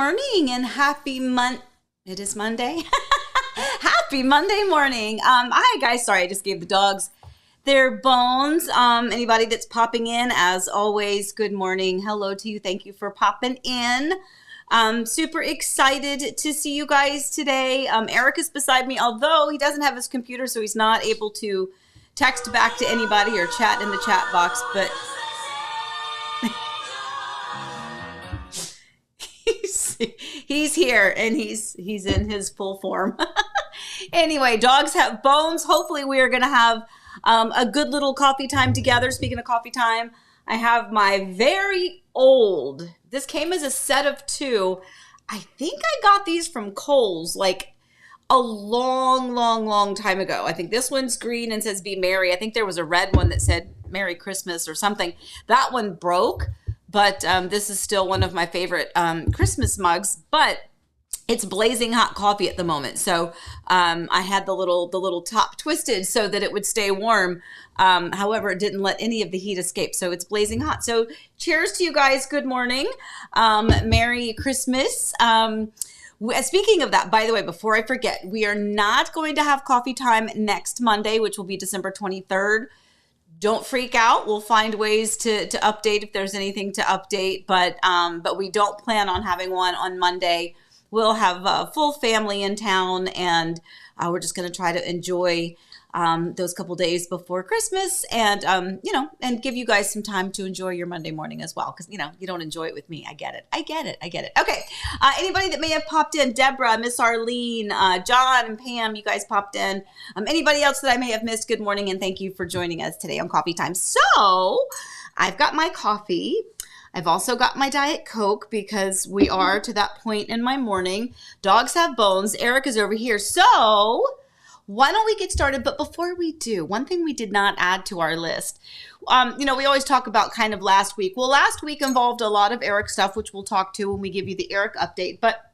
morning and it is Monday. Happy Monday morning. Hi guys, sorry I just gave the dogs their bones. Anybody that's popping in, as always, good morning. Hello to you. Thank you for popping in. Super excited to see you guys today. Eric is beside me, although he doesn't have his computer, so he's not able to text back to anybody or chat in the chat box, but he's here and he's in his full form. Anyway, dogs have bones. Hopefully we are going to have a good little coffee time together. Speaking of coffee time, I have my very old, this came as a set of 2. I think I got these from Kohl's like a long time ago. I think this one's green and says Be Merry. I think there was a red one that said Merry Christmas or something. That one broke, but this is still one of my favorite Christmas mugs, but it's blazing hot coffee at the moment. So I had the little top twisted so that it would stay warm. However, it didn't let any of the heat escape. So it's blazing hot. So cheers to you guys. Good morning. Merry Christmas. Speaking of that, by the way, before I forget, we are not going to have coffee time next Monday, which will be December 23rd. Don't freak out. We'll find ways to update if there's anything to update, but we don't plan on having one on Monday. We'll have a full family in town, and we're just going to try to enjoy those couple days before Christmas and, and give you guys some time to enjoy your Monday morning as well. Because, you don't enjoy it with me. I get it. Okay. Anybody that may have popped in, Deborah, Miss Arlene, John and Pam, you guys popped in. Anybody else that I may have missed, good morning. And thank you for joining us today on Coffee Time. So I've got my coffee. I've also got my Diet Coke because we are to that point in my morning. Dogs have bones. Eric is over here. So why don't we get started? But before we do, one thing we did not add to our list, we always talk about kind of last week. Well, last week involved a lot of Eric stuff, which we'll talk to when we give you the Eric update. But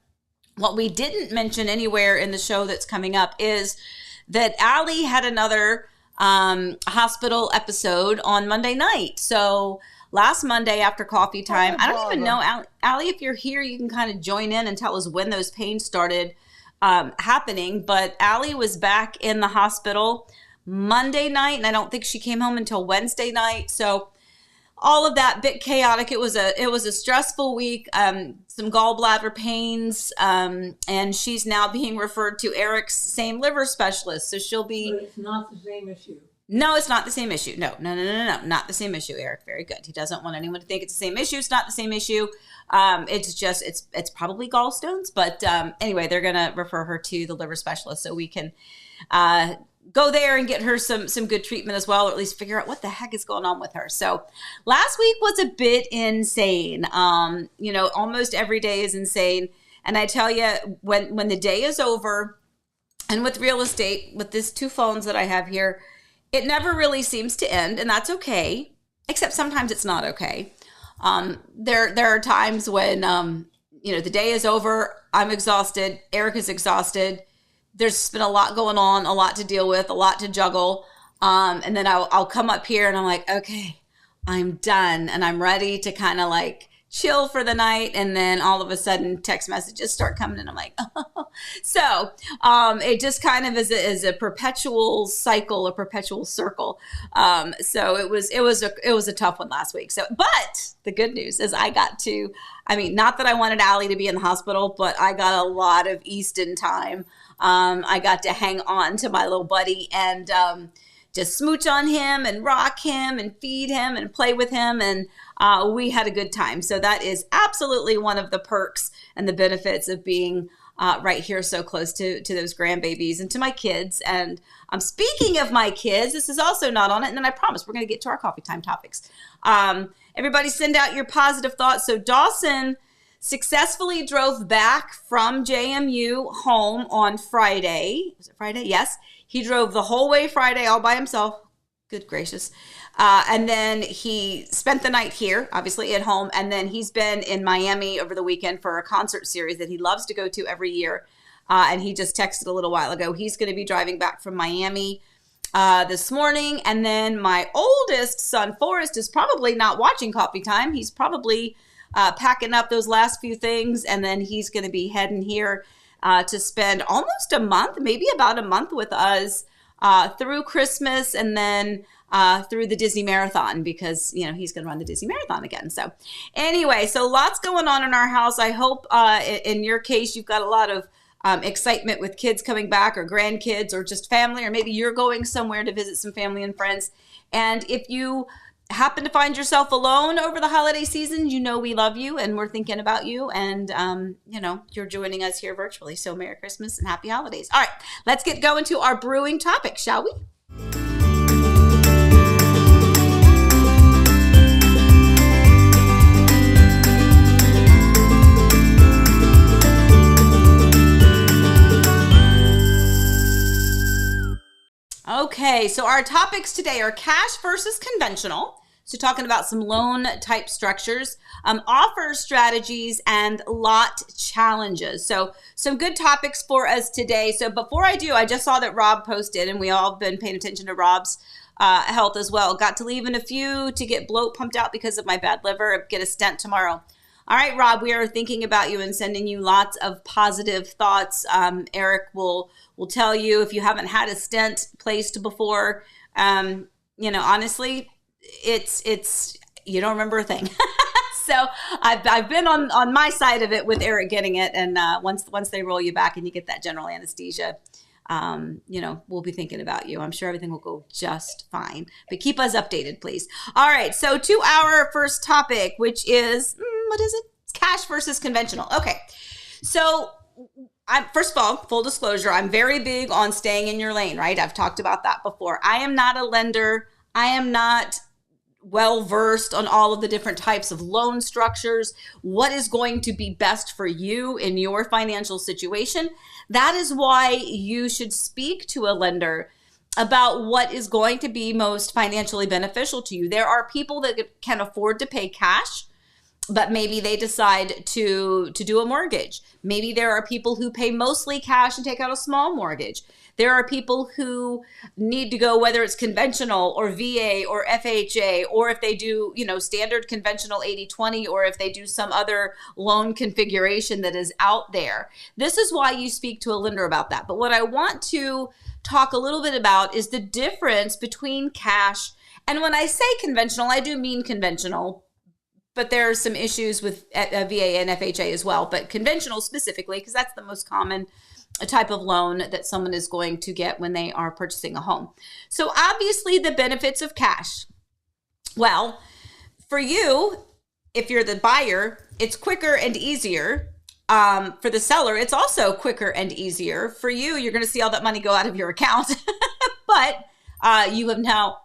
what we didn't mention anywhere in the show that's coming up is that Allie had another hospital episode on Monday night. So last Monday after coffee time, I don't even know, Allie, if you're here, you can kind of join in and tell us when those pains started happening. But Allie was back in the hospital Monday night, and I don't think she came home until Wednesday night. So all of that bit chaotic. It was a stressful week. Some gallbladder pains, and she's now being referred to Eric's same liver specialist. So she'll be. But it's not the same issue. No, it's not the same issue. No, not the same issue, Eric. Very good. He doesn't want anyone to think it's the same issue. It's not the same issue. It's probably gallstones, but anyway, they're gonna refer her to the liver specialist so we can go there and get her some good treatment as well, or at least figure out what the heck is going on with her. So last week was a bit insane. Almost every day is insane, and I tell you, when the day is over, and with real estate, with these 2 phones that I have here, it never really seems to end, and that's okay, except sometimes it's not okay. There are times when, the day is over, I'm exhausted, Eric is exhausted, there's been a lot going on, a lot to deal with, a lot to juggle, and then I'll come up here and I'm like, okay, I'm done, and I'm ready to kind of like chill for the night, and then all of a sudden text messages start coming, and I'm like, oh. So it just kind of is a perpetual cycle, a perpetual circle. So it was a tough one last week. So, but the good news is not that I wanted Allie to be in the hospital, but I got a lot of Easton time. I got to hang on to my little buddy and just smooch on him and rock him and feed him and play with him. And we had a good time. So that is absolutely one of the perks and the benefits of being right here so close to those grandbabies and to my kids. And speaking of my kids, this is also not on it. And then I promise we're going to get to our coffee time topics. Everybody send out your positive thoughts. So Dawson successfully drove back from JMU home on Friday. Was it Friday? Yes. He drove the whole way Friday all by himself. Good gracious. And then he spent the night here, obviously at home. And then he's been in Miami over the weekend for a concert series that he loves to go to every year. And he just texted a little while ago. He's going to be driving back from Miami this morning. And then my oldest son, Forrest, is probably not watching Coffee Time. He's probably packing up those last few things, and then he's going to be heading here to spend almost a month, maybe about a month with us through Christmas, and then through the Disney Marathon, because, you know, he's going to run the Disney Marathon again. So anyway, so lots going on in our house. I hope in your case, you've got a lot of excitement with kids coming back, or grandkids, or just family, or maybe you're going somewhere to visit some family and friends. And if you happen to find yourself alone over the holiday season, you know we love you and we're thinking about you, and you know, you're joining us here virtually. So Merry Christmas and Happy Holidays. All right, let's get going to our brewing topic, shall we? Okay, so our topics today are cash versus conventional. So talking about some loan type structures, offer strategies, and lot challenges. So some good topics for us today. So before I do, I just saw that Rob posted, and we all have been paying attention to Rob's health as well. Got to leave in a few to get bloat pumped out because of my bad liver. Get a stent tomorrow. All right, Rob, we are thinking about you and sending you lots of positive thoughts. Eric will tell you, if you haven't had a stent placed before, you know, honestly, it's you don't remember a thing. So I've been on my side of it with Eric getting it, and once they roll you back and you get that general anesthesia, you know, we'll be thinking about you. I'm sure everything will go just fine, but keep us updated, please. All right, so to our first topic, which is what is it? It's cash versus conventional. Okay, so first of all, full disclosure, I'm very big on staying in your lane, right? I've talked about that before. I am not a lender. I am not well versed on all of the different types of loan structures, what is going to be best for you in your financial situation. That is why you should speak to a lender about what is going to be most financially beneficial to you. There are people that can afford to pay cash, but maybe they decide to do a mortgage. Maybe there are people who pay mostly cash and take out a small mortgage. There are people who need to go, whether it's conventional or VA or FHA, or if they do, you know, standard conventional 80-20, or if they do some other loan configuration that is out there. This is why you speak to a lender about that. But what I want to talk a little bit about is the difference between cash. And when I say conventional, I do mean conventional, but there are some issues with VA and FHA as well, but conventional specifically, because that's the most common type of loan that someone is going to get when they are purchasing a home. So obviously the benefits of cash. Well, for you, if you're the buyer, it's quicker and easier. For the seller, it's also quicker and easier. For you, you're going to see all that money go out of your account, but you have now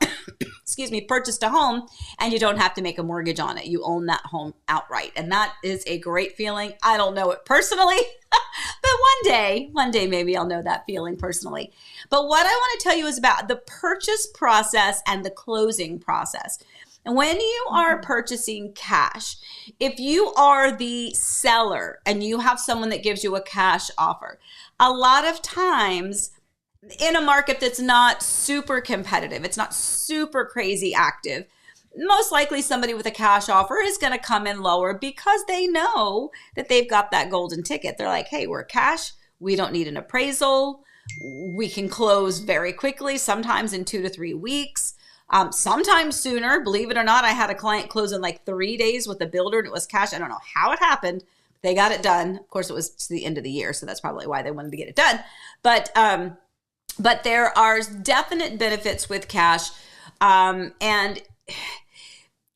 purchased a home, and you don't have to make a mortgage on it. You own that home outright. And that is a great feeling. I don't know it personally, but one day, maybe I'll know that feeling personally. But what I want to tell you is about the purchase process and the closing process. And when you are purchasing cash, if you are the seller and you have someone that gives you a cash offer, a lot of times in a market that's not super competitive, it's not super crazy active, most likely somebody with a cash offer is going to come in lower because they know that they've got that golden ticket. They're like, hey, we're cash. We don't need an appraisal. We can close very quickly, sometimes in 2 to 3 weeks, sometimes sooner. Believe it or not, I had a client close in like 3 days with a builder, and it was cash. I don't know how it happened. They got it done. Of course, it was to the end of the year, so that's probably why they wanted to get it done. But there are definite benefits with cash. And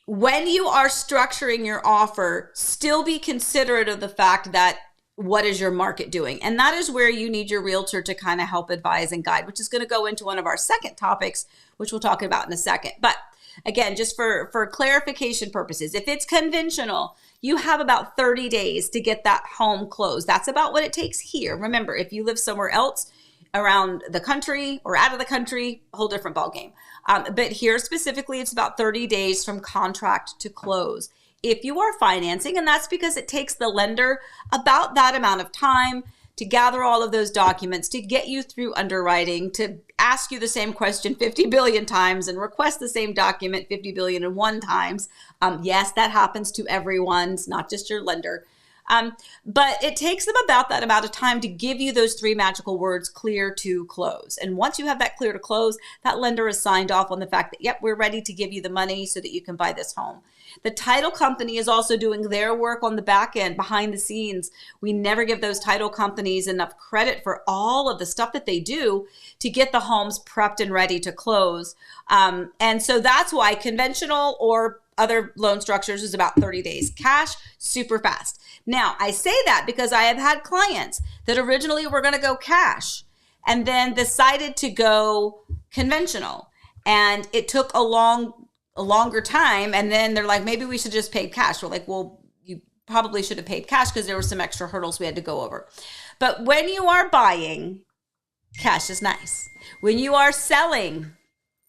when you are structuring your offer, still be considerate of the fact that what is your market doing? And that is where you need your realtor to kind of help advise and guide, which is going to go into one of our second topics, which we'll talk about in a second. But again, just for clarification purposes, if it's conventional, you have about 30 days to get that home closed. That's about what it takes here. Remember, if you live somewhere else around the country or out of the country, a whole different ballgame. But here specifically, it's about 30 days from contract to close. If you are financing, and that's because it takes the lender about that amount of time to gather all of those documents, to get you through underwriting, to ask you the same question 50 billion times and request the same document 50 billion and one times. Yes, that happens to everyone. It's not just your lender. But it takes them about that amount of time to give you those three magical words, clear to close. And once you have that clear to close, that lender is signed off on the fact that, yep, we're ready to give you the money so that you can buy this home. The title company is also doing their work on the back end, behind the scenes. We never give those title companies enough credit for all of the stuff that they do to get the homes prepped and ready to close. And so that's why conventional or other loan structures is about 30 days. Cash, super fast. Now, I say that because I have had clients that originally were going to go cash and then decided to go conventional. And it took a longer time. And then they're like, maybe we should just pay cash. We're like, well, you probably should have paid cash because there were some extra hurdles we had to go over. But when you are buying, cash is nice. When you are selling,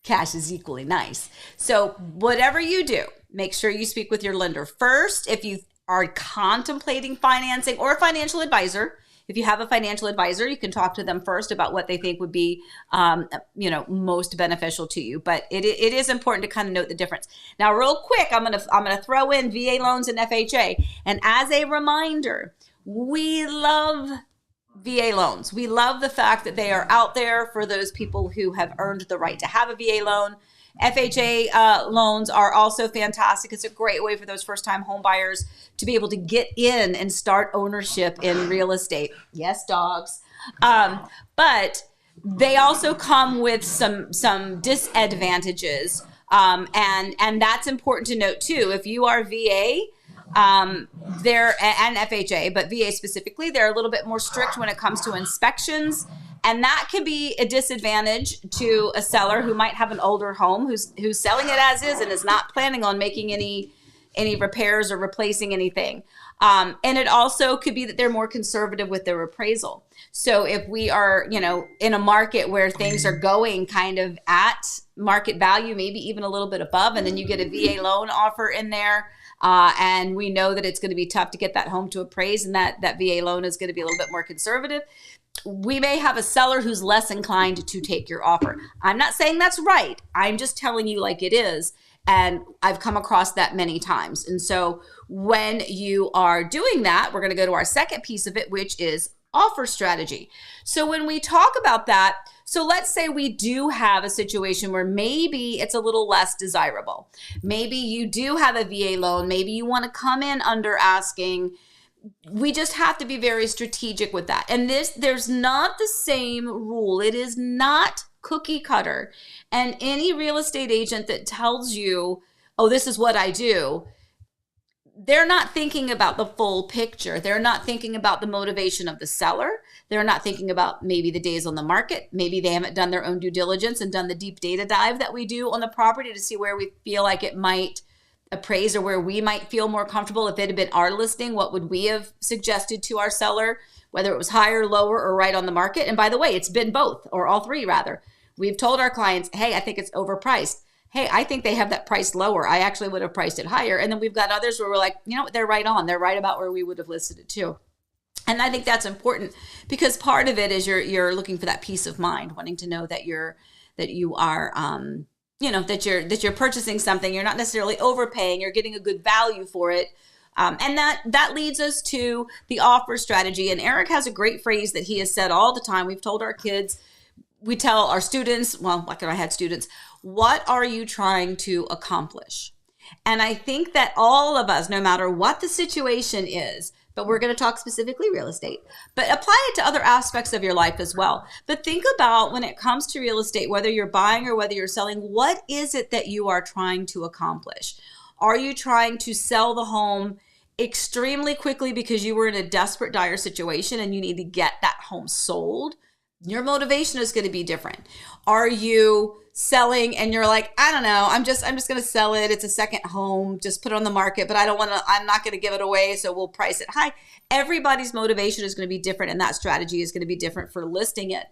cash is equally nice. So whatever you do, make sure you speak with your lender first. If you are contemplating financing, or a financial advisor, if you have a financial advisor, you can talk to them first about what they think would be, most beneficial to you. But it is important to kind of note the difference. Now, real quick, I'm gonna throw in VA loans and FHA. And as a reminder, we love VA loans. We love the fact that they are out there for those people who have earned the right to have a VA loan. FHA loans are also fantastic. It's a great way for those first-time home buyers to be able to get in and start ownership in real estate. Yes, dogs. But they also come with some disadvantages, and that's important to note too. If you are VA, they're and FHA, but VA specifically, they're a little bit more strict when it comes to inspections. And that can be a disadvantage to a seller who might have an older home, who's selling it as is and is not planning on making any repairs or replacing anything. And it also could be that they're more conservative with their appraisal. So if we are, in a market where things are going kind of at market value, maybe even a little bit above, and then you get a VA loan offer in there, and we know that it's going to be tough to get that home to appraise, and that VA loan is going to be a little bit more conservative, we may have a seller who's less inclined to take your offer. I'm not saying that's right. I'm just telling you like it is. And I've come across that many times. And so when you are doing that, we're going to go to our second piece of it, which is offer strategy. So when we talk about that, so let's say we do have a situation where maybe it's a little less desirable. Maybe you do have a VA loan. Maybe you want to come in under asking. We just have to be very strategic with that. And there's not the same rule. It is not cookie cutter. And any real estate agent that tells you, oh, this is what I do, they're not thinking about the full picture. They're not thinking about the motivation of the seller. They're not thinking about maybe the days on the market. Maybe they haven't done their own due diligence and done the deep data dive that we do on the property to see where we feel like it might appraise or where we might feel more comfortable. If it had been our listing, what would we have suggested to our seller, whether it was higher, lower, or right on the market? And by the way, it's been both, or all three rather. We've told our clients, hey, I think it's overpriced. Hey, I think they have that priced lower. I actually would have priced it higher. And then we've got others where we're like, you know what, they're right on. They're right about where we would have listed it too. And I think that's important because part of it is you're looking for that peace of mind, wanting to know that you are that you're purchasing something. You're not necessarily overpaying. You're getting a good value for it. And that leads us to the offer strategy. And Eric has a great phrase that he has said all the time. We've told our kids, we tell our students, well, like I had students, what are you trying to accomplish? And I think that all of us, no matter what the situation is, but we're going to talk specifically real estate, but apply it to other aspects of your life as well. But think about when it comes to real estate, whether you're buying or whether you're selling, what is it that you are trying to accomplish? Are you trying to sell the home extremely quickly because you were in a desperate, dire situation and you need to get that home sold? Your motivation is going to be different. Are you selling and you're like, I don't know, I'm just going to sell it. It's a second home, just put it on the market, but I'm not going to give it away. So we'll price it high. Everybody's motivation is going to be different. And that strategy is going to be different for listing it.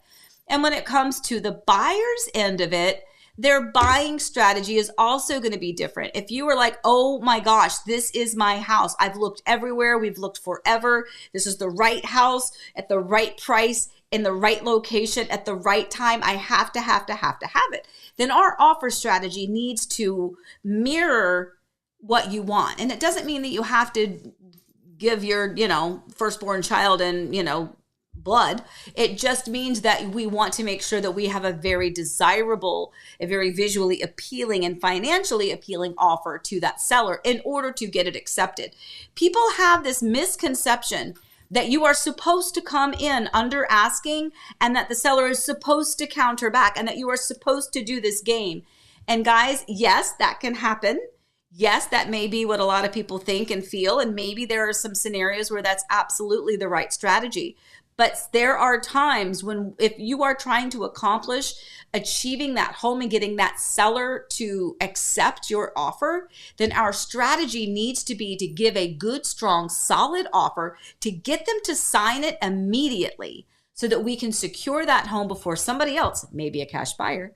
And when it comes to the buyer's end of it, their buying strategy is also going to be different. If you were like, oh my gosh, this is my house. I've looked everywhere. We've looked forever. This is the right house at the right price in the right location at the right time. I have to have it. Then our offer strategy needs to mirror what you want. And it doesn't mean that you have to give your, firstborn child and, blood. It just means that we want to make sure that we have a very desirable, a very visually appealing and financially appealing offer to that seller in order to get it accepted. People have this misconception that you are supposed to come in under asking and that the seller is supposed to counter back and that you are supposed to do this game. And guys, yes, that can happen. Yes, that may be what a lot of people think and feel. And maybe there are some scenarios where that's absolutely the right strategy. But there are times when if you are trying to accomplish achieving that home and getting that seller to accept your offer, then our strategy needs to be to give a good, strong, solid offer to get them to sign it immediately so that we can secure that home before somebody else, maybe a cash buyer,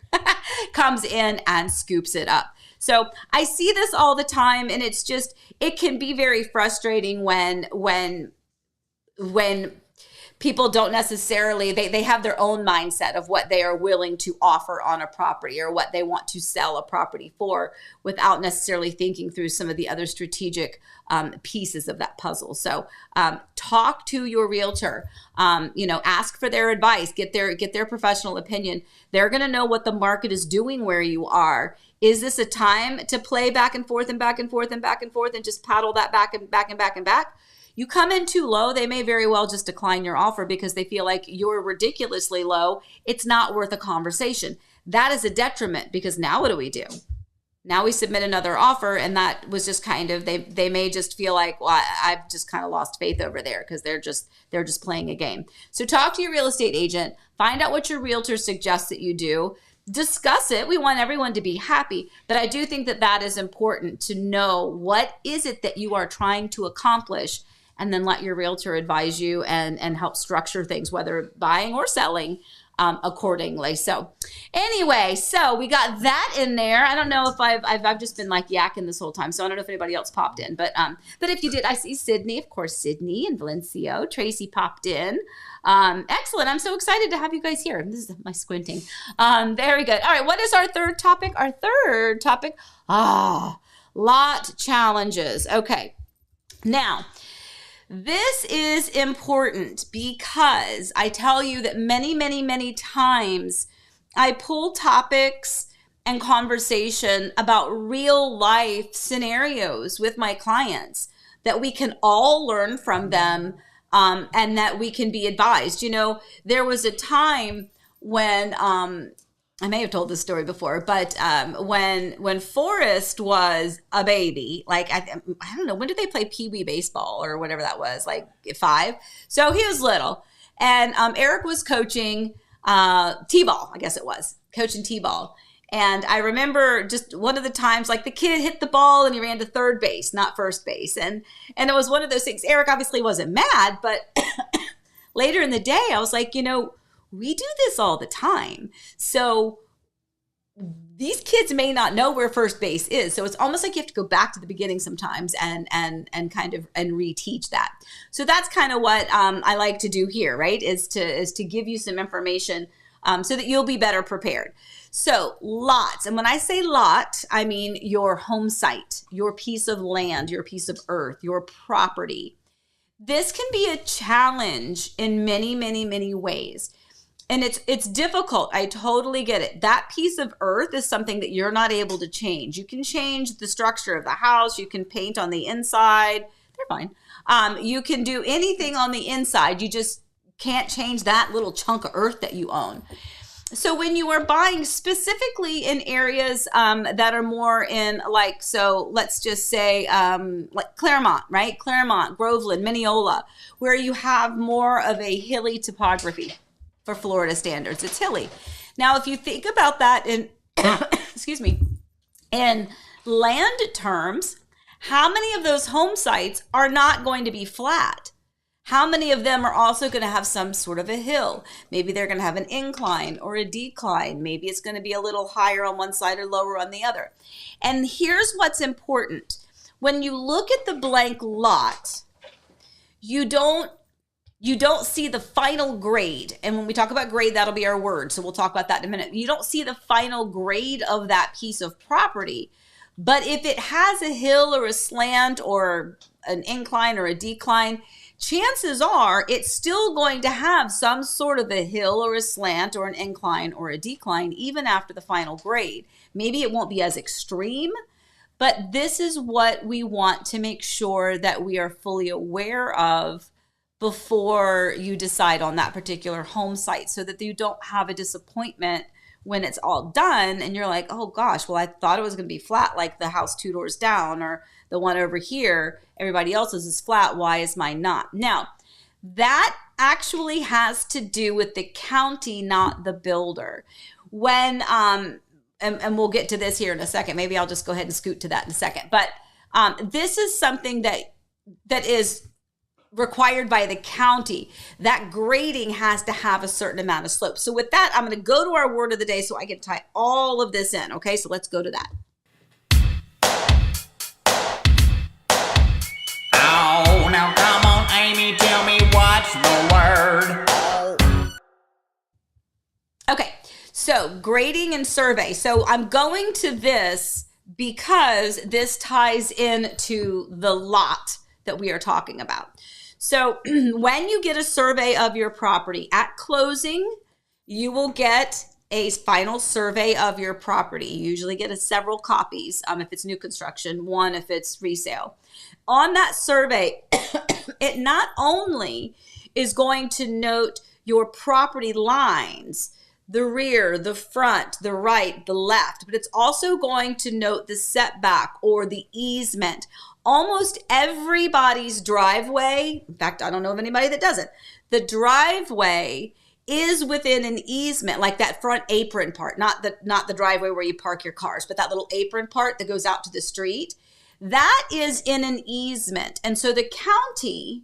comes in and scoops it up. So I see this all the time, and it's just, it can be very frustrating when people don't necessarily, they have their own mindset of what they are willing to offer on a property or what they want to sell a property for without necessarily thinking through some of the other strategic pieces of that puzzle. So talk to your realtor, ask for their advice, get their professional opinion. They're going to know what the market is doing where you are. Is this a time to play back and forth and back and forth and back and forth and just paddle that back and back and back and back? You come in too low, they may very well just decline your offer because they feel like you're ridiculously low. It's not worth a conversation. That is a detriment because now what do we do? Now we submit another offer, and that was just kind of, they may just feel like, well, I've just kind of lost faith over there because they're just playing a game. So talk to your real estate agent, find out what your realtor suggests that you do. Discuss it. We want everyone to be happy, but I do think that is important to know what is it that you are trying to accomplish, and then let your realtor advise you and help structure things, whether buying or selling, accordingly. So anyway, so we got that in there. I don't know if I've just been like yakking this whole time, so I don't know if anybody else popped in, but if you did, I see Sydney, of course, Sydney and Valencio. Tracy popped in. Excellent. I'm so excited to have you guys here. This is my squinting. Very good. All right. What is our third topic? Our third topic, lot challenges. Okay. Now, this is important because I tell you that many, many, many times I pull topics and conversation about real life scenarios with my clients that we can all learn from them, and that we can be advised. There was a time when, I may have told this story before, but when Forrest was a baby, like I don't know, when did they play Pee Wee baseball or whatever that was, like 5? So he was little, and Eric was coaching T-ball, I guess it was, coaching T-ball. And I remember just one of the times, like the kid hit the ball and he ran to third base, not first base. And it was one of those things. Eric obviously wasn't mad, but later in the day, I was like, we do this all the time. So these kids may not know where first base is. So it's almost like you have to go back to the beginning sometimes and kind of reteach that. So that's kind of what I like to do here, right? Is to give you some information so that you'll be better prepared. So lots. And when I say lot, I mean your home site, your piece of land, your piece of earth, your property. This can be a challenge in many, many, many ways. And it's difficult. I totally get it. That piece of earth is something that you're not able to change. You can change the structure of the house. You can paint on the inside. They're fine. You can do anything on the inside. You just can't change that little chunk of earth that you own. So when you are buying specifically in areas that are more in so let's just say like Claremont, right? Claremont, Groveland, Mineola, where you have more of a hilly topography. For Florida standards, it's hilly. Now, if you think about that in, excuse me, in land terms, how many of those home sites are not going to be flat? How many of them are also going to have some sort of a hill? Maybe they're going to have an incline or a decline. Maybe it's going to be a little higher on one side or lower on the other. And here's what's important. When you look at the blank lot, you don't see the final grade. And when we talk about grade, that'll be our word. So we'll talk about that in a minute. You don't see the final grade of that piece of property. But if it has a hill or a slant or an incline or a decline, chances are it's still going to have some sort of a hill or a slant or an incline or a decline, even after the final grade. Maybe it won't be as extreme, but this is what we want to make sure that we are fully aware of before you decide on that particular home site, so that you don't have a disappointment when it's all done and you're like, oh gosh, well, I thought it was going to be flat like the house 2 doors down, or the one over here, everybody else's is flat. Why is mine not? Now, that actually has to do with the county, not the builder. When, and we'll get to this here in a second. Maybe I'll just go ahead and scoot to that in a second. But this is something that is required by the county. That grading has to have a certain amount of slope. So with that, I'm going to go to our word of the day so I can tie all of this in. Okay, so let's go to that. Oh, now come on, Amy, tell me what's the word. Okay, so grading and survey. So I'm going to this because this ties into the lot that we are talking about. So when you get a survey of your property at closing, you will get a final survey of your property. You usually get several copies if it's new construction, one if it's resale. On that survey, it not only is going to note your property lines, the rear, the front, the right, the left, but it's also going to note the setback or the easement. Almost everybody's driveway, in fact, I don't know of anybody that doesn't, the driveway is within an easement, like that front apron part, not the driveway where you park your cars, but that little apron part that goes out to the street. That is in an easement. And so the county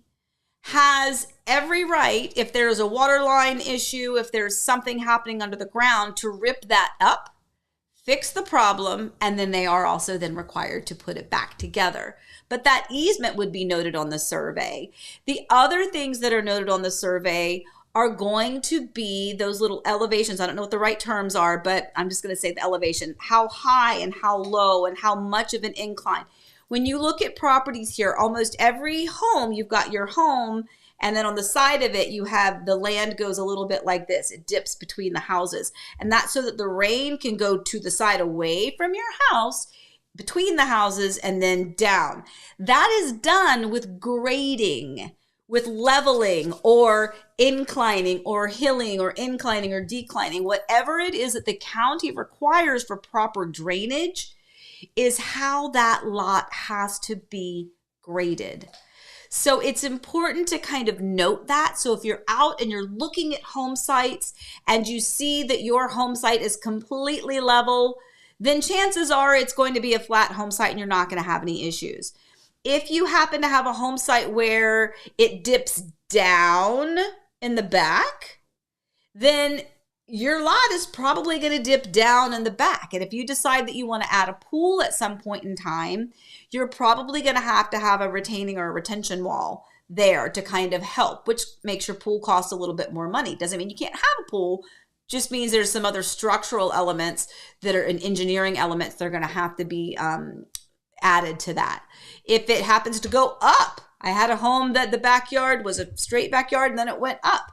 has every right, if there's a water line issue, if there's something happening under the ground, to rip that up, fix the problem, and then they are also then required to put it back together. But that easement would be noted on the survey. The other things that are noted on the survey are going to be those little elevations. I don't know what the right terms are, but I'm just going to say the elevation, how high and how low and how much of an incline. When you look at properties here, almost every home, you've got your home, and then on the side of it, you have the land goes a little bit like this. It dips between the houses. And that's so that the rain can go to the side away from your house, between the houses, and then down. That is done with grading, with leveling or inclining or hilling or inclining or declining. Whatever it is that the county requires for proper drainage is how that lot has to be graded. So it's important to kind of note that. So if you're out and you're looking at home sites and you see that your home site is completely level, then chances are it's going to be a flat home site and you're not going to have any issues. If you happen to have a home site where it dips down in the back, then your lot is probably going to dip down in the back. And if you decide that you want to add a pool at some point in time, you're probably going to have a retaining or a retention wall there to kind of help, which makes your pool cost a little bit more money. Doesn't mean you can't have a pool, just means there's some other structural elements that are engineering elements that are going to have to be added to that. If it happens to go up, I had a home that the backyard was a straight backyard and then it went up.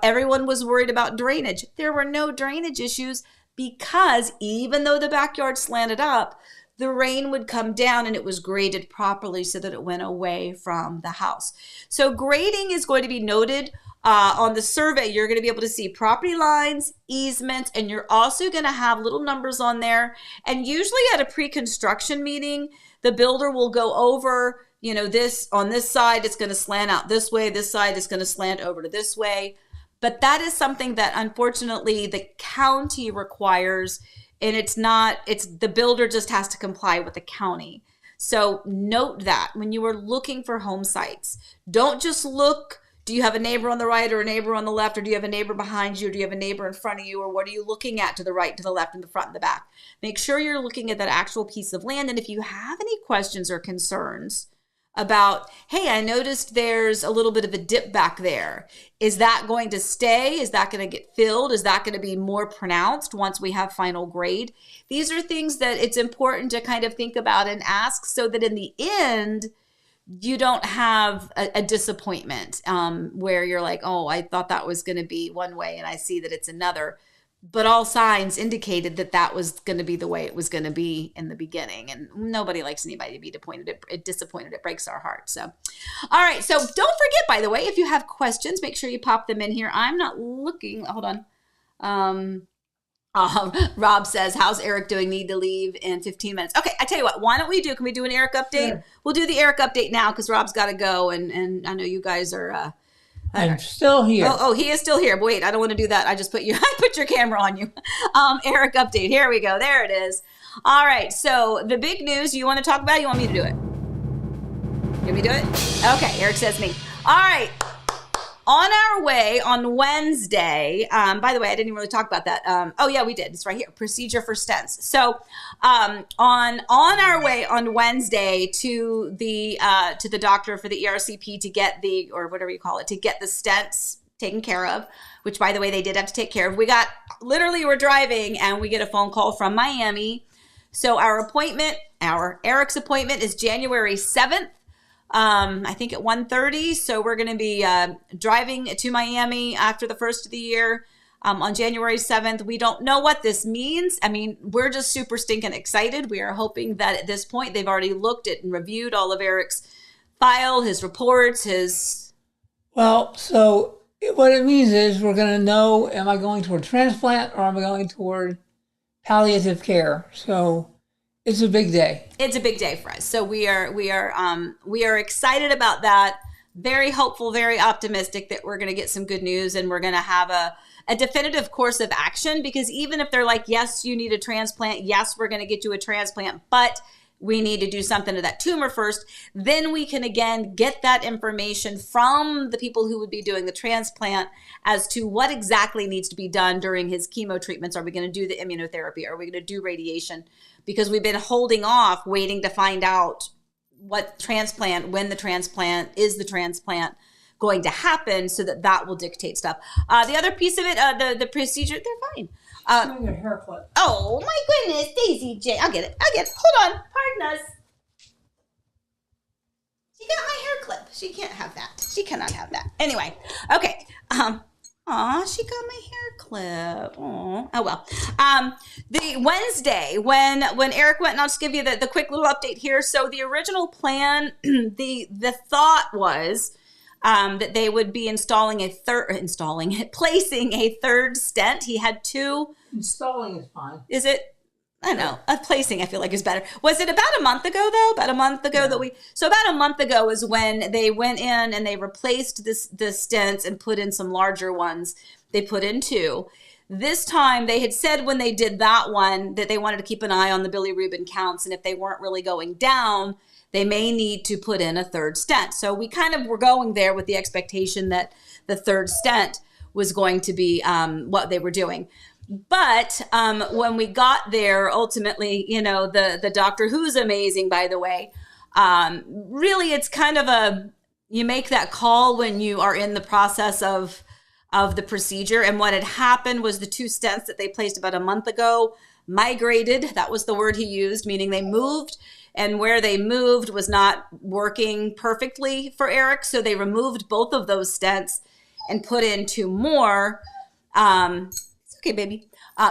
Everyone was worried about drainage. There were no drainage issues because even though the backyard slanted up, the rain would come down and it was graded properly so that it went away from the house. So grading is going to be noted on the survey. You're going to be able to see property lines, easements, and you're also going to have little numbers on there. And usually at a pre-construction meeting, the builder will go over, this on this side, it's going to slant out this way. This side is going to slant over to this way. But that is something that unfortunately the county requires, and it's the builder just has to comply with the county. So note that when you are looking for home sites, don't just look, do you have a neighbor on the right or a neighbor on the left, or do you have a neighbor behind you, or do you have a neighbor in front of you, or what are you looking at to the right, to the left, and the front and the back? Make sure you're looking at that actual piece of land. And if you have any questions or concerns about, hey, I noticed there's a little bit of a dip back there. Is that going to stay? Is that going to get filled? Is that going to be more pronounced once we have final grade? These are things that it's important to kind of think about and ask, so that in the end, you don't have a disappointment where you're like, oh, I thought that was going to be one way and I see that it's another. But all signs indicated that that was going to be the way it was going to be in the beginning. And nobody likes anybody to be disappointed. It breaks our heart. So, all right. So don't forget, by the way, if you have questions, make sure you pop them in here. I'm not looking. Hold on. Rob says, how's Eric doing? Need to leave in 15 minutes. Okay. I tell you what, why don't we can we do an Eric update? Sure. We'll do the Eric update now because Rob's got to go. And I know you guys are, I'm still here. Oh, he is still here. But wait, I don't want to do that. I put your camera on you. Eric update. Here we go. There it is. All right. So the big news you want to talk about, you want me to do it? You want me to do it? Okay. Eric says me. All right. On our way on Wednesday, by the way, I didn't even really talk about that. Oh yeah, we did. It's right here. Procedure for stents. So on our way on Wednesday to the doctor for the ERCP to get or whatever you call it, to get the stents taken care of, which by the way, they did have to take care of. We're driving and we get a phone call from Miami. So Eric's appointment is January 7th. I think at 1:30. So we're going to be driving to Miami after the first of the year on January 7th. We don't know what this means. I mean, we're just super stinking excited. We are hoping that at this point they've already looked at and reviewed all of Eric's file, his reports, Well, so what it means is we're going to know, am I going toward transplant or am I going toward palliative care? So it's a big day. It's a big day for us. So we are excited about that. Very hopeful, very optimistic that we're going to get some good news and we're going to have a definitive course of action, because even if they're like, yes, you need a transplant. Yes, we're going to get you a transplant, but we need to do something to that tumor first. Then we can again get that information from the people who would be doing the transplant as to what exactly needs to be done during his chemo treatments. Are we going to do the immunotherapy? Are we going to do radiation? Because we've been holding off, waiting to find out when the transplant going to happen, so that will dictate stuff. The other piece of it, the procedure, they're fine. Doing your hair clip. Oh my goodness, Daisy J. I'll get it. Hold on. Pardon us. She got my hair clip. She can't have that. She cannot have that. Anyway. Okay. She got my hair clip. Oh well. The Wednesday when Eric went, and I'll just give you the quick little update here. So the original plan, the thought was that they would be placing a third stent. He had two. Installing is fine. Is it? I don't know. Placing, I feel like, is better. Was it about a month ago, though? About a month ago about a month ago is when they went in and they replaced the stents and put in some larger ones. They put in two. This time, they had said when they did that one that they wanted to keep an eye on the bilirubin counts, and if they weren't really going down, they may need to put in a third stent. So we kind of were going there with the expectation that the third stent was going to be what they were doing. But when we got there, ultimately, the doctor, who's amazing, by the way, really, it's kind of you make that call when you are in the process of the procedure. And what had happened was the two stents that they placed about a month ago migrated. That was the word he used, meaning they moved. And where they moved was not working perfectly for Eric. So they removed both of those stents and put in two more. It's okay, baby.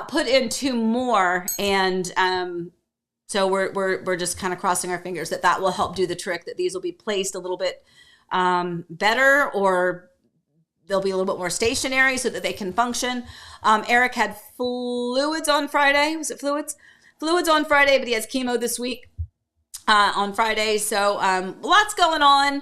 Put in two more. And so we're just kind of crossing our fingers that will help do the trick, that these will be placed a little bit better, or they'll be a little bit more stationary so that they can function. Eric had fluids on Friday. Was it fluids? Fluids on Friday, but he has chemo this week. On Friday. So lots going on.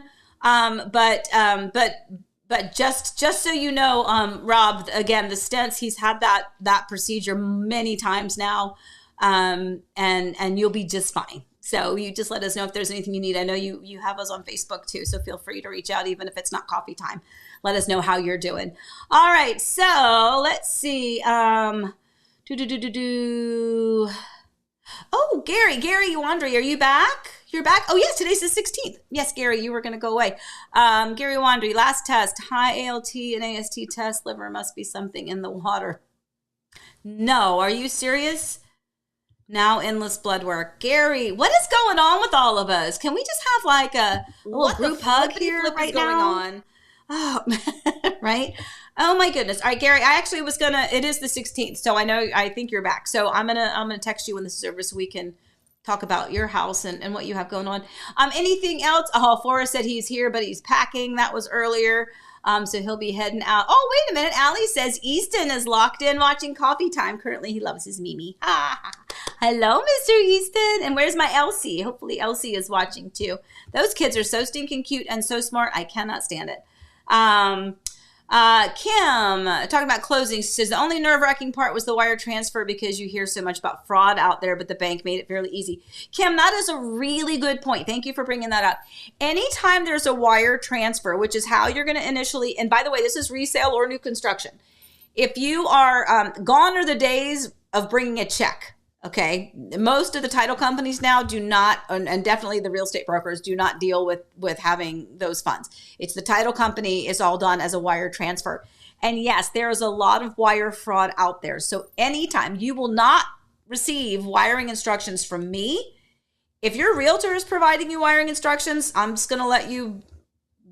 But just so you know, Rob, again, the stents, he's had that procedure many times now. And you'll be just fine. So you just let us know if there's anything you need. I know you have us on Facebook too, so feel free to reach out even if it's not coffee time. Let us know how you're doing. All right, so let's see. Oh, Gary Wandry, are you back? You're back? Oh, yes, today's the 16th. Yes, Gary, you were going to go away. Gary Wandry, last test, high ALT and AST test, liver must be something in the water. No, are you serious? Now endless blood work. Gary, what is going on with all of us? Can we just have like a little group hug here right now? Oh, right? Oh my goodness. All right, Gary, I actually was it is the 16th, so I think you're back. So I'm gonna text you when this is over so we can talk about your house and what you have going on. Anything else? Oh, Forrest said he's here, but he's packing. That was earlier. So he'll be heading out. Oh, wait a minute. Allie says Easton is locked in watching Coffee Time. Currently, he loves his Mimi. Hello, Mr. Easton. And where's my Elsie? Hopefully Elsie is watching too. Those kids are so stinking cute and so smart. I cannot stand it. Kim, talking about closing, says the only nerve-wracking part was the wire transfer because you hear so much about fraud out there, but the bank made it fairly easy. Kim, that is a really good point. Thank you for bringing that up. Anytime there's a wire transfer, which is how you're going to initially, and by the way, this is resale or new construction. If you are gone are the days of bringing a check. Okay. Most of the title companies now do not, and definitely the real estate brokers do not deal with having those funds. It's the title company. It's all done as a wire transfer. And yes, there is a lot of wire fraud out there. So anytime you will not receive wiring instructions from me, if your realtor is providing you wiring instructions, I'm just going to let you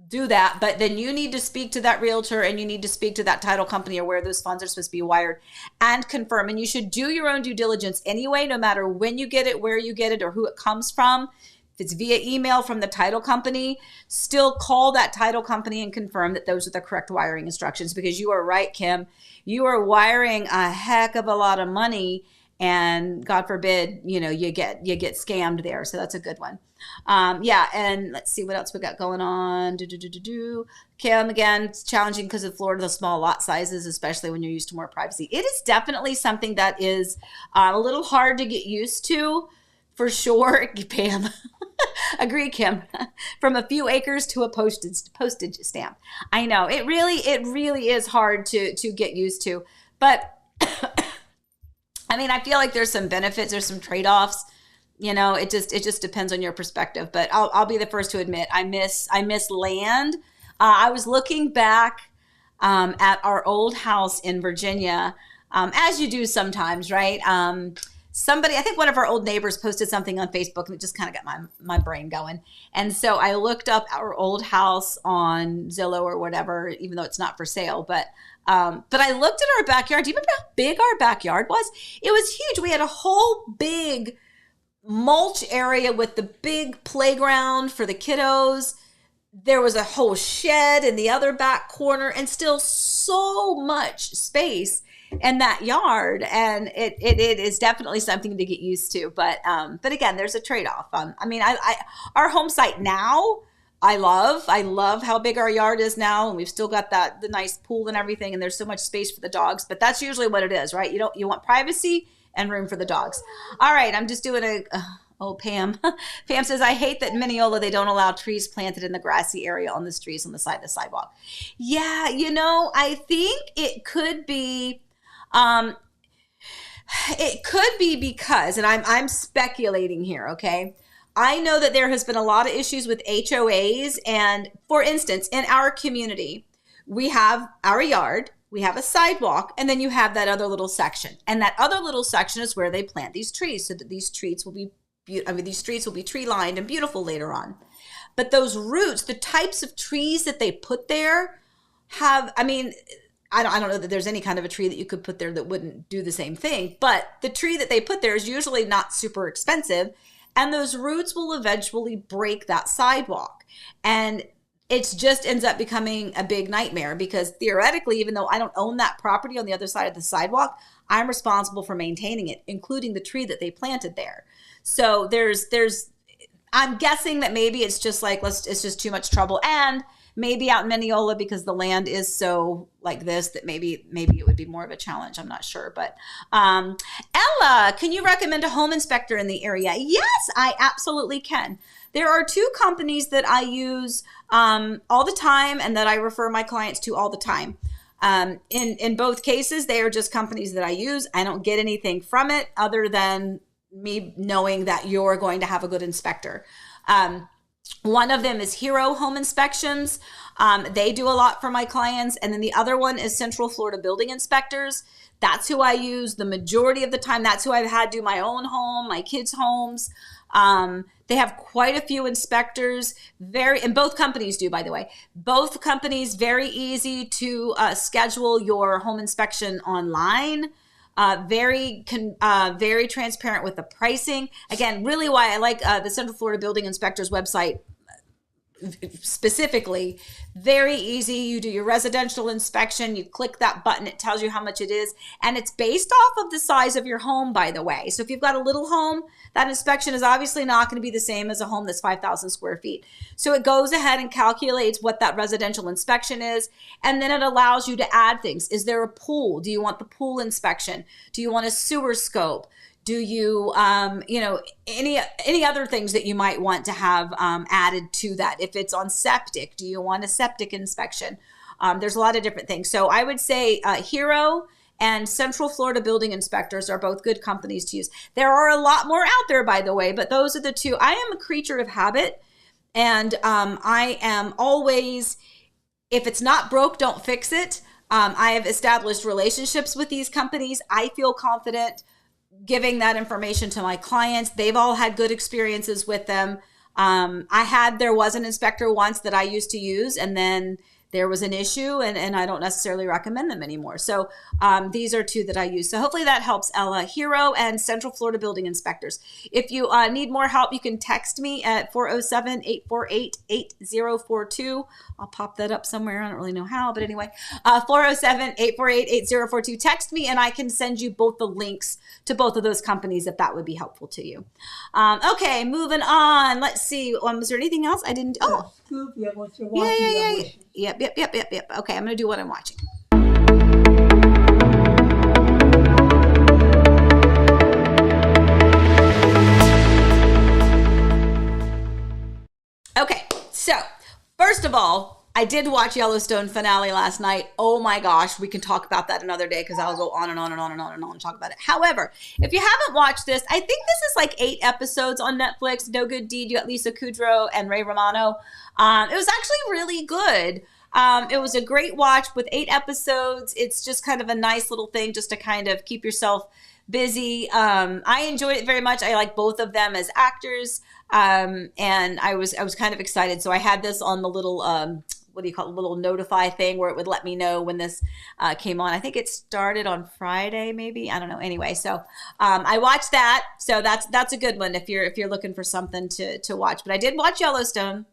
do that, but then you need to speak to that realtor and you need to speak to that title company or where those funds are supposed to be wired and confirm. And you should do your own due diligence anyway, no matter when you get it, where you get it, or who it comes from. If it's via email from the title company, still call that title company and confirm that those are the correct wiring instructions, because you are right, Kim. You are wiring a heck of a lot of money, and God forbid, you get scammed there. So that's a good one. Yeah. And let's see what else we got going on. Kim, again, it's challenging because of Florida, the small lot sizes, especially when you're used to more privacy. It is definitely something that is a little hard to get used to, for sure. Pam, agree, Kim. From a few acres to a postage stamp. I know it really is hard to get used to, but I mean, I feel like there's some benefits, there's some trade-offs. It just depends on your perspective. But I'll be the first to admit I miss land. I was looking back at our old house in Virginia, as you do sometimes, right? Somebody, I think one of our old neighbors posted something on Facebook, and it just kind of got my brain going. And so I looked up our old house on Zillow or whatever, even though it's not for sale. But I looked at our backyard. Do you remember how big our backyard was? It was huge. We had a whole big mulch area with the big playground for the kiddos. There was a whole shed in the other back corner, and still so much space in that yard. And it is definitely something to get used to. But again, there's a trade-off. Our home site now, I love how big our yard is now, and we've still got the nice pool and everything, and there's so much space for the dogs. But that's usually what it is, right? You want privacy and room for the dogs. All right, I'm just doing Pam. Pam says, I hate that in Mineola they don't allow trees planted in the grassy area on the streets on the side of the sidewalk. Yeah, I think it could be because, and I'm speculating here, okay? I know that there has been a lot of issues with HOAs. And for instance, in our community, we have our yard, we have a sidewalk, and then you have that other little section. And that other little section is where they plant these trees so that these streets will be tree lined and beautiful later on. But those roots, the types of trees that they put there I don't know that there's any kind of a tree that you could put there that wouldn't do the same thing. But the tree that they put there is usually not super expensive. And those roots will eventually break that sidewalk. And it just ends up becoming a big nightmare, because theoretically, even though I don't own that property on the other side of the sidewalk, I'm responsible for maintaining it, including the tree that they planted there. So I'm guessing that maybe it's just like, it's just too much trouble. And Maybe out in Mineola, because the land is so like this, that maybe it would be more of a challenge. I'm not sure. But Ella, can you recommend a home inspector in the area? Yes, I absolutely can. There are two companies that I use all the time and that I refer my clients to all the time. In both cases, they are just companies that I use. I don't get anything from it other than me knowing that you're going to have a good inspector. One of them is Hero Home Inspections. They do a lot for my clients. And then the other one is Central Florida Building Inspectors. That's who I use the majority of the time. That's who I've had do my own home, my kids' homes. They have quite a few inspectors, and both companies do, by the way. Both companies, very easy to schedule your home inspection online. Very transparent with the pricing. Again, really why I like the Central Florida Building Inspectors website specifically. Very easy. You do your residential inspection, you click that button, it tells you how much it is, and it's based off of the size of your home, by the way. So if you've got a little home, that inspection is obviously not going to be the same as a home that's 5,000 square feet. So it goes ahead and calculates what that residential inspection is, and then it allows you to add things. Is there a pool? Do you want the pool inspection? Do you want a sewer scope? Do you, any other things that you might want to have added to that? If it's on septic, do you want a septic inspection? There's a lot of different things. So I would say Hero and Central Florida Building Inspectors are both good companies to use. There are a lot more out there, by the way, but those are the two. I am a creature of habit, and I am always, if it's not broke, don't fix it. I have established relationships with these companies. I feel confident giving that information to my clients. They've all had good experiences with them. There was an inspector once that I used to use, and then there was an issue, and I don't necessarily recommend them anymore. So these are two that I use. So hopefully that helps, Ella. Hero and Central Florida Building Inspectors. If you need more help, you can text me at 407-848-8042. I'll pop that up somewhere. I don't really know how, but anyway, 407-848-8042. Text me and I can send you both the links to both of those companies if that would be helpful to you. Okay, moving on. Let's see. Was there anything else I didn't? Oh, Scoop, yeah, what's your watching? Yep. Okay, I'm going to do what I'm watching. Okay, so first of all, I did watch Yellowstone finale last night. Oh my gosh, we can talk about that another day because I'll go on and on and on and on and on and talk about it. However, if you haven't watched this, I think this is like 8 episodes on Netflix. No Good Deed. You got Lisa Kudrow and Ray Romano. It was actually really good. It was a great watch with 8 episodes. It's just kind of a nice little thing just to kind of keep yourself busy. I enjoyed it very much. I like both of them as actors. And I was kind of excited. So I had this on the little, little notify thing where it would let me know when this came on. I think it started on Friday, maybe. I don't know. Anyway, so I watched that. So that's a good one if you're looking for something to watch. But I did watch Yellowstone.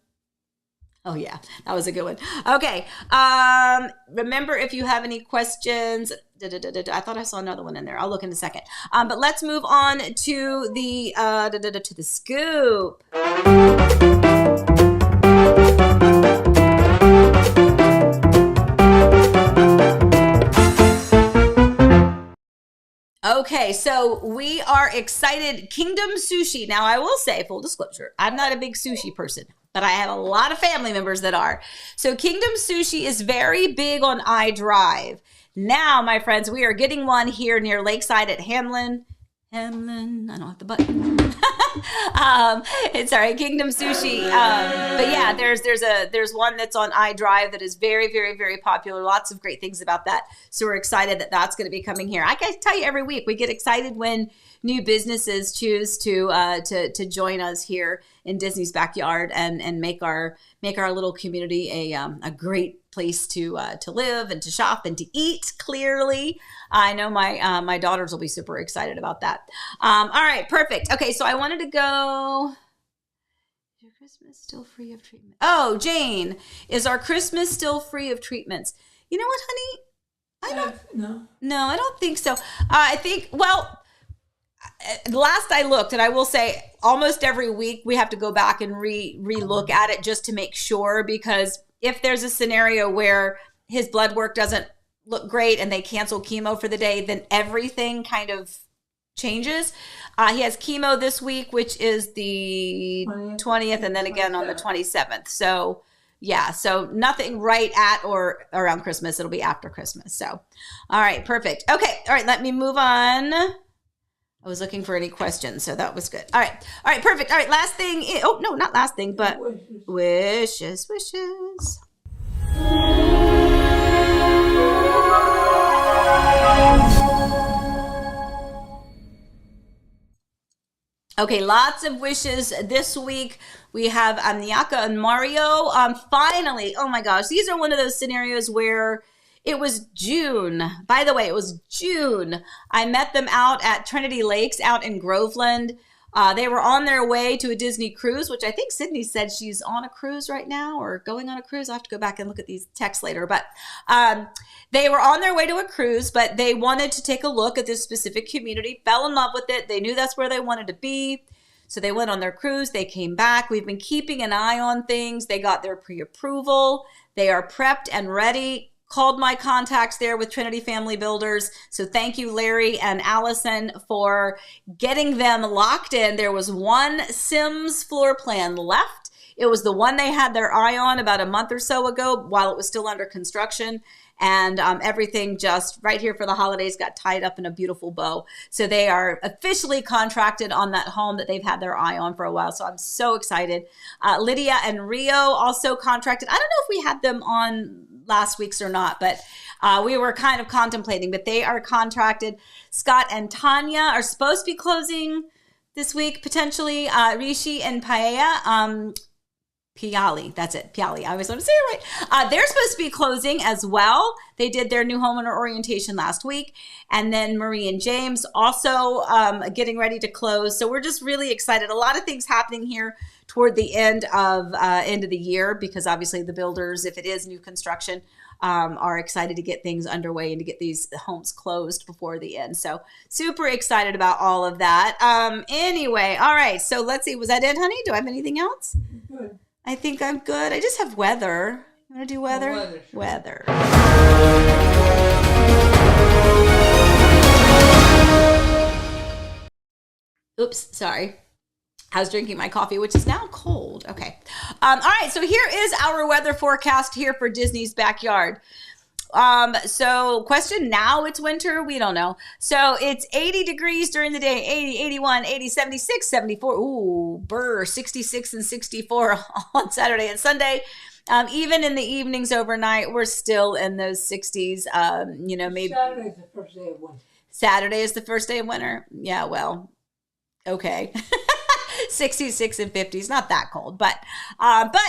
Oh yeah, that was a good one. Okay. Remember, if you have any questions, I thought I saw another one in there. I'll look in a second. But let's move on to the scoop. Okay, so we are excited. Kingdom Sushi. Now, I will say, full disclosure, I'm not a big sushi person, but I have a lot of family members that are. So Kingdom Sushi is very big on iDrive. Now, my friends, we are getting one here near Lakeside at Hamlin. I don't have the button. Sorry, Kingdom Sushi. But yeah, there's one that's on iDrive that is very, very, very popular. Lots of great things about that. So we're excited that that's going to be coming here. I can tell you every week we get excited when new businesses choose to join us here in Disney's backyard and make our little community a great place to live and to shop and to eat. Clearly, I know my daughters will be super excited about that. All right, perfect. Okay, so I wanted to go. Is your Christmas still free of treatment? Oh, Jane, is our Christmas still free of treatments? You know what, honey? No, I don't think so. I think, well, last I looked, and I will say almost every week we have to go back and re-look at it just to make sure, because if there's a scenario where his blood work doesn't look great and they cancel chemo for the day, then everything kind of changes. He has chemo this week, which is the 20th, and then again on the 27th. So yeah, so nothing right at or around Christmas. It'll be after Christmas. So, all right, perfect. Okay, all right, let me move on. I was looking for any questions, so that was good. All right, perfect. All right, last thing. Oh, no, not last thing, but wishes. Okay, lots of wishes this week. We have Nyaka and Mario. Finally, oh my gosh, these are one of those scenarios where it was June. By the way, it was June. I met them out at Trinity Lakes out in Groveland. They were on their way to a Disney cruise, which I think Sydney said she's on a cruise right now or going on a cruise. I'll have to go back and look at these texts later. But they were on their way to a cruise, but they wanted to take a look at this specific community, fell in love with it. They knew that's where they wanted to be. So they went on their cruise. They came back. We've been keeping an eye on things. They got their pre-approval. They are prepped and ready. Called my contacts there with Trinity Family Builders. So thank you, Larry and Allison, for getting them locked in. There was one Sims floor plan left. It was the one they had their eye on about a month or so ago while it was still under construction. And everything just right here for the holidays got tied up in a beautiful bow. So they are officially contracted on that home that they've had their eye on for a while. So I'm so excited. Lydia and Rio also contracted. I don't know if we had them on last week's or not, but we were kind of contemplating, but they are contracted. Scott and Tanya are supposed to be closing this week, potentially. Rishi and Paella, Piali, that's it, Piali. I always want to say it right. They're supposed to be closing as well. They did their new homeowner orientation last week. And then Marie and James also getting ready to close. So we're just really excited. A lot of things happening here toward the end of the year, because obviously the builders, if it is new construction, are excited to get things underway and to get these homes closed before the end. So super excited about all of that. Anyway, all right. So let's see. Was that it, honey? Do I have anything else? Good. I think I'm good. I just have weather. You want to do weather? Weather, sure. Weather. Oops, sorry. I was drinking my coffee, which is now cold. Okay. All right, so here is our weather forecast here for Disney's backyard. So question, now it's winter, we don't know. So it's 80 degrees during the day, 80, 81, 80, 76, 74. Ooh, 66 and 64 on Saturday and Sunday. Even in the evenings overnight, we're still in those 60s. Maybe Saturday is the first day of winter. Saturday is the first day of winter. Yeah, well, okay. 66 and 50s, not that cold, but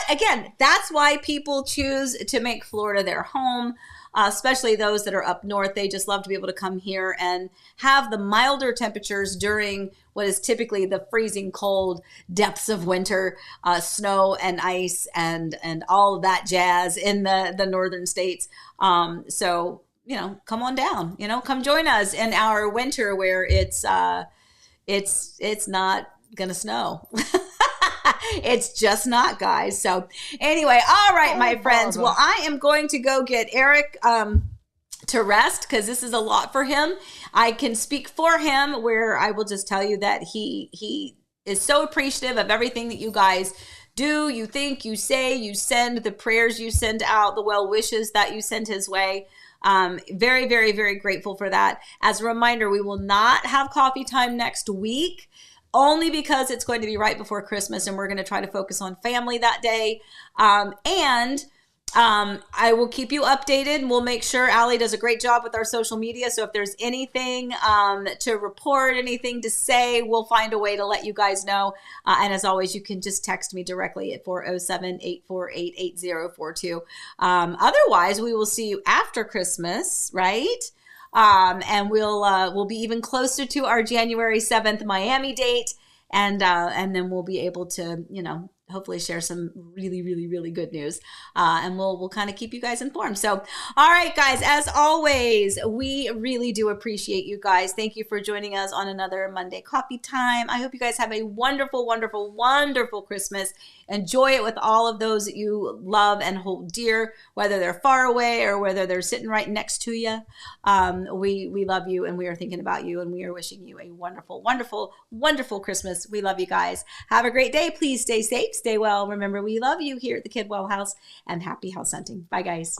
again, that's why people choose to make Florida their home, especially those that are up north. They just love to be able to come here and have the milder temperatures during what is typically the freezing cold depths of winter, snow and ice and all of that jazz in the northern states. So, come on down, come join us in our winter where it's not gonna snow. It's just not, guys. So anyway, all right, my friends. Well, I am going to go get Eric to rest because this is a lot for him. I can speak for him, where I will just tell you that he is so appreciative of everything that you guys do, you think, you say, you send, the prayers you send out, the well wishes that you send his way. Very, very, very grateful for that. As a reminder, we will not have coffee time next week, only because it's going to be right before Christmas and we're going to try to focus on family that day. I will keep you updated. We'll make sure Allie does a great job with our social media. So if there's anything to report, anything to say, we'll find a way to let you guys know. And as always, you can just text me directly at 407-848-8042. Otherwise, we will see you after Christmas, right? And we'll be even closer to our January 7th Miami date. And then we'll be able to, hopefully share some really, really, really good news. And we'll kind of keep you guys informed. So, all right, guys, as always, we really do appreciate you guys. Thank you for joining us on another Monday Coffee Time. I hope you guys have a wonderful, wonderful, wonderful Christmas. Enjoy it with all of those that you love and hold dear, whether they're far away or whether they're sitting right next to you. We love you, and we are thinking about you, and we are wishing you a wonderful, wonderful, wonderful Christmas. We love you guys. Have a great day. Please stay safe, stay well. Remember, we love you here at the Kidwell House, and happy house hunting. Bye, guys.